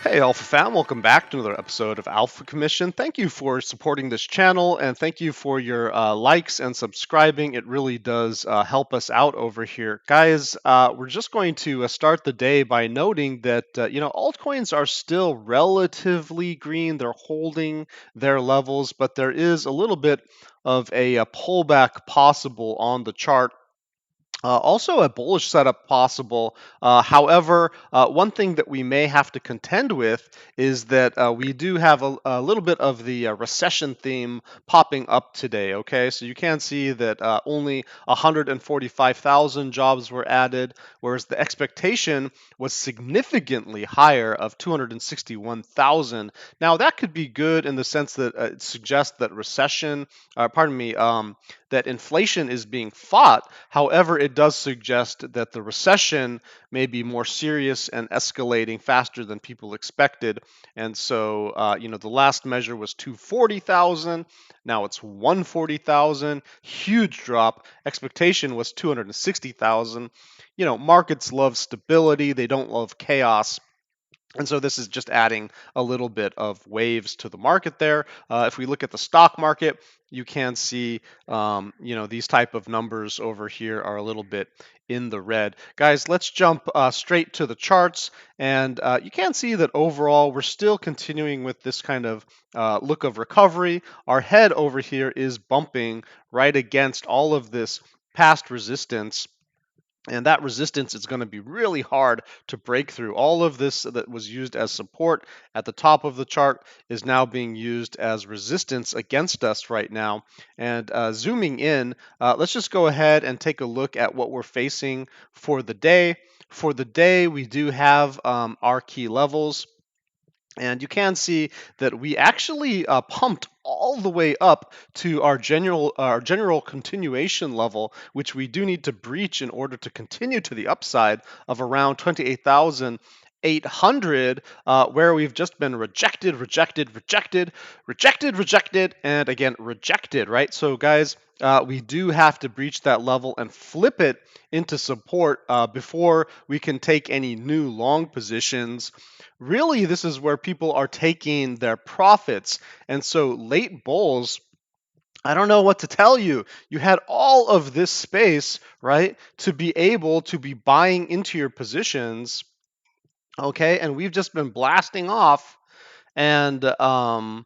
Hey Alpha fam, welcome back to another episode of Alpha Commission. Thank you for supporting this channel and thank you for your likes and subscribing. It really does help us out over here. Guys, we're just going to start the day by noting that, altcoins are still relatively green. They're holding their levels, but there is a little bit of a pullback possible on the chart. Also, a bullish setup possible. However, one thing that we may have to contend with is that we do have a little bit of the recession theme popping up today. Okay, so you can see that only 145,000 jobs were added, whereas the expectation was significantly higher of 261,000. Now, that could be good in the sense that it suggests that that inflation is being fought. However, it does suggest that the recession may be more serious and escalating faster than people expected. And so, the last measure was 240,000. Now it's 140,000. Huge drop. Expectation was 260,000. Markets love stability, they don't love chaos. And so this is just adding a little bit of waves to the market there. If we look at the stock market, you can see, these type of numbers over here are a little bit in the red. Guys, let's jump straight to the charts. And you can see that overall, we're still continuing with this kind of look of recovery. Our head over here is bumping right against all of this past resistance. And that resistance is going to be really hard to break through. All of this that was used as support at the top of the chart is now being used as resistance against us right now. And zooming in, let's just go ahead and take a look at what we're facing for the day. For the day, we do have our key levels. And you can see that we actually pumped all the way up to our general continuation level, which we do need to breach in order to continue to the upside of around 28,800, where we've just been rejected, and again rejected, right? So, guys, we do have to breach that level and flip it into support before we can take any new long positions. Really, this is where people are taking their profits. And so, late bulls, I don't know what to tell you. You had all of this space, right, to be able to be buying into your positions. Okay, and we've just been blasting off, and now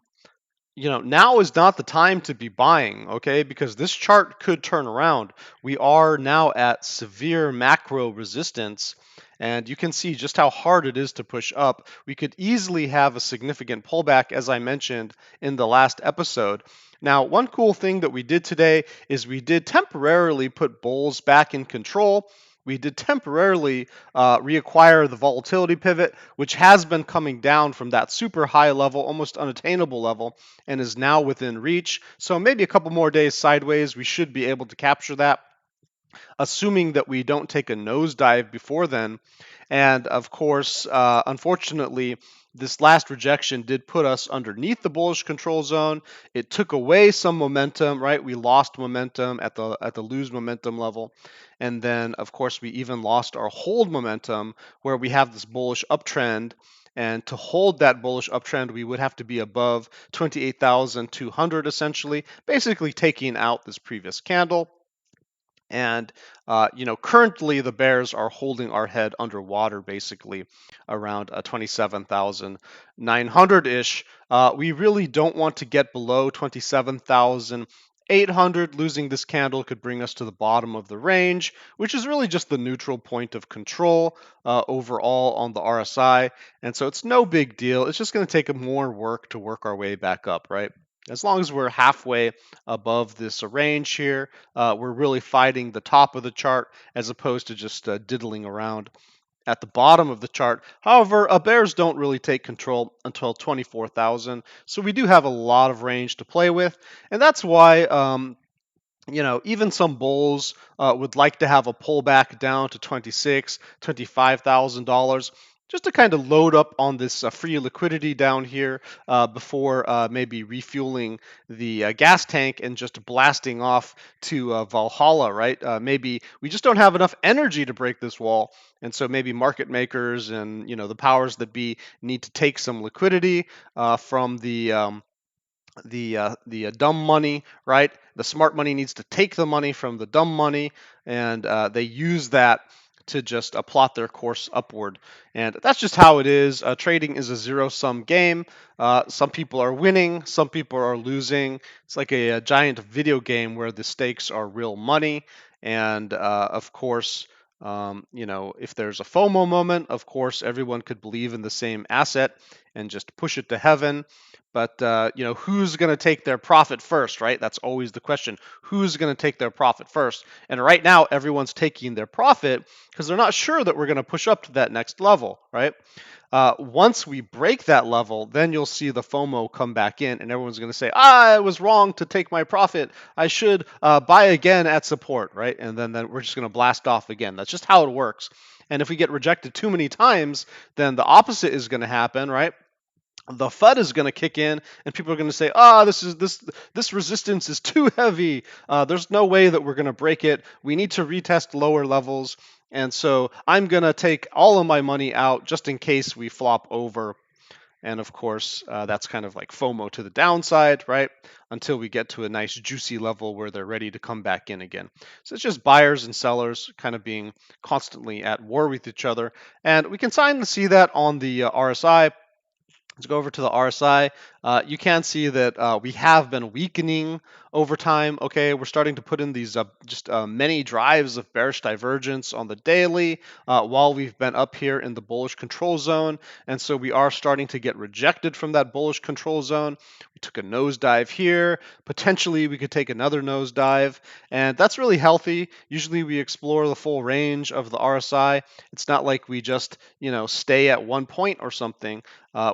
is not the time to be buying, okay, because this chart could turn around. We are now at severe macro resistance, and you can see just how hard it is to push up. We could easily have a significant pullback, as I mentioned in the last episode. Now, one cool thing that we did today is we did temporarily put bulls back in control. We did temporarily reacquire the volatility pivot, which has been coming down from that super high level, almost unattainable level, and is now within reach. So maybe a couple more days sideways, we should be able to capture that, assuming that we don't take a nosedive before then. And of course, unfortunately, this last rejection did put us underneath the bullish control zone. It took away some momentum, right? We lost momentum at the lose momentum level. And then, of course, we even lost our hold momentum where we have this bullish uptrend. And to hold that bullish uptrend, we would have to be above 28,200 essentially, basically taking out this previous candle. And currently the bears are holding our head underwater, basically around 27,900-ish. We really don't want to get below 27,800. Losing this candle could bring us to the bottom of the range, which is really just the neutral point of control overall on the RSI. And so it's no big deal. It's just going to take more work to work our way back up, right? As long as we're halfway above this range here, we're really fighting the top of the chart as opposed to just diddling around at the bottom of the chart. However, bears don't really take control until 24,000, so we do have a lot of range to play with, and that's why even some bulls would like to have a pullback down to $25,000. just to kind of load up on this free liquidity down here before maybe refueling the gas tank and just blasting off to Valhalla, right? Maybe we just don't have enough energy to break this wall, and so maybe market makers and the powers that be need to take some liquidity from the dumb money, right? The smart money needs to take the money from the dumb money, and they use that to just plot their course upward. And that's just how it is. Trading is a zero-sum game. Some people are winning, some people are losing. It's like a giant video game where the stakes are real money. And of course, if there's a FOMO moment, of course, everyone could believe in the same asset and just push it to heaven. But who's going to take their profit first, right? That's always the question. Who's going to take their profit first? And right now, everyone's taking their profit because they're not sure that we're going to push up to that next level, right? Once we break that level, then you'll see the FOMO come back in, and everyone's going to say, I was wrong to take my profit. I should buy again at support, right? And then we're just going to blast off again. That's just how it works. And if we get rejected too many times, then the opposite is going to happen, right? The FUD is going to kick in, and people are going to say, this resistance is too heavy. There's no way that we're going to break it. We need to retest lower levels. And so I'm going to take all of my money out just in case we flop over. And of course, that's kind of like FOMO to the downside, right? Until we get to a nice juicy level where they're ready to come back in again. So it's just buyers and sellers kind of being constantly at war with each other. And we can kind of see that on the RSI. Let's go over to the RSI. You can see that we have been weakening over time. Okay, we're starting to put in these many drives of bearish divergence on the daily while we've been up here in the bullish control zone. And so we are starting to get rejected from that bullish control zone. We took a nosedive here. Potentially, we could take another nosedive. And that's really healthy. Usually, we explore the full range of the RSI. It's not like we just, stay at one point or something.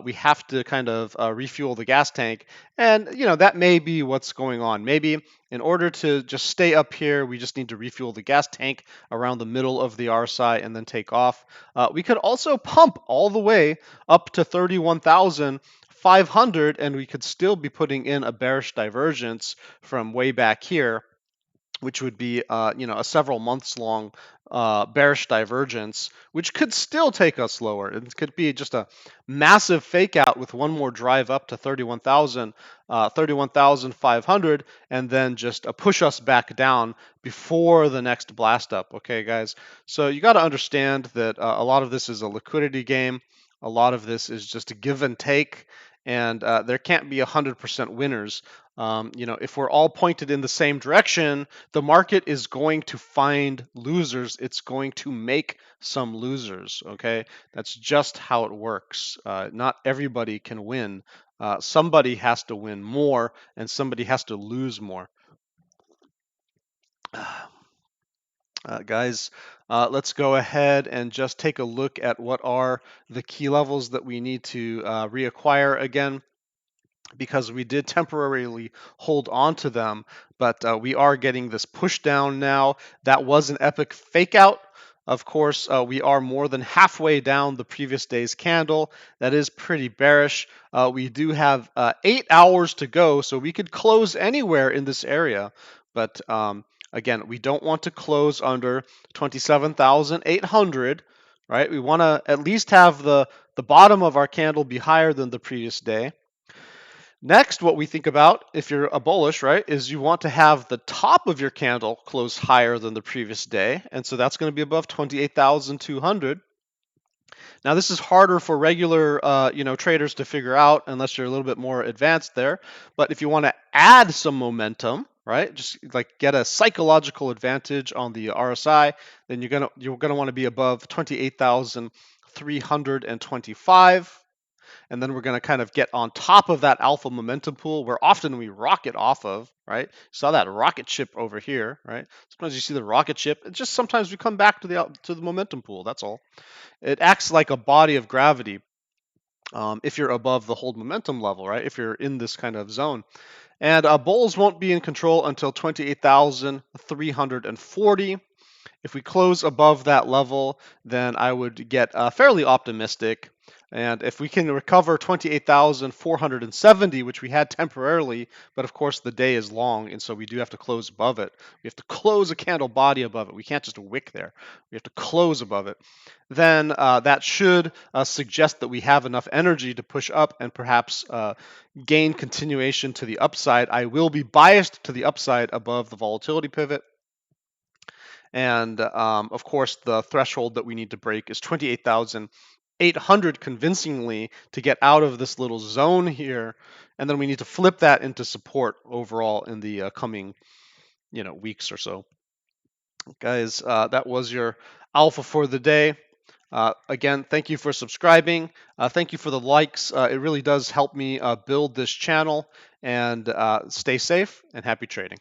We have to kind of refuel the gas tank. And, that may be what's going on. Maybe in order to just stay up here, we just need to refuel the gas tank around the middle of the RSI and then take off. We could also pump all the way up to 31,500, and we could still be putting in a bearish divergence from way back here, which would be a several months long bearish divergence, which could still take us lower. It could be just a massive fake out with one more drive up to 31,500, and then just push us back down before the next blast up. Okay, guys. So you got to understand that a lot of this is a liquidity game. A lot of this is just a give and take, and there can't be 100% winners. If we're all pointed in the same direction, the market is going to find losers. It's going to make some losers. Okay, that's just how it works. Not everybody can win. Somebody has to win more, and somebody has to lose more. Guys, let's go ahead and just take a look at what are the key levels that we need to reacquire again, because we did temporarily hold on to them, but we are getting this push down now. That was an epic fake out. Of course, we are more than halfway down the previous day's candle. That is pretty bearish. We do have 8 hours to go, so we could close anywhere in this area. But again, we don't want to close under 27,800, right? We want to at least have the bottom of our candle be higher than the previous day. Next, what we think about, if you're a bullish, right, is you want to have the top of your candle close higher than the previous day. And so that's going to be above 28,200. Now, this is harder for regular, traders to figure out unless you're a little bit more advanced there. But if you want to add some momentum, right, just like get a psychological advantage on the RSI, then you're gonna want to be above 28,325. And then we're going to kind of get on top of that alpha momentum pool where often we rocket off of, right? You saw that rocket ship over here, right? Sometimes you see the rocket ship. It's just sometimes we come back to the momentum pool. That's all. It acts like a body of gravity if you're above the hold momentum level, right? If you're in this kind of zone. And bulls won't be in control until 28,340. If we close above that level, then I would get fairly optimistic. And if we can recover 28,470, which we had temporarily, but of course the day is long, and so we do have to close above it. We have to close a candle body above it. We can't just wick there. We have to close above it. Then that should suggest that we have enough energy to push up and perhaps gain continuation to the upside. I will be biased to the upside above the volatility pivot. And of course, the threshold that we need to break is 28,800 convincingly to get out of this little zone here. And then we need to flip that into support overall in the coming weeks or so. Guys, that was your alpha for the day. Again, thank you for subscribing. Thank you for the likes. It really does help me build this channel. And stay safe and happy trading.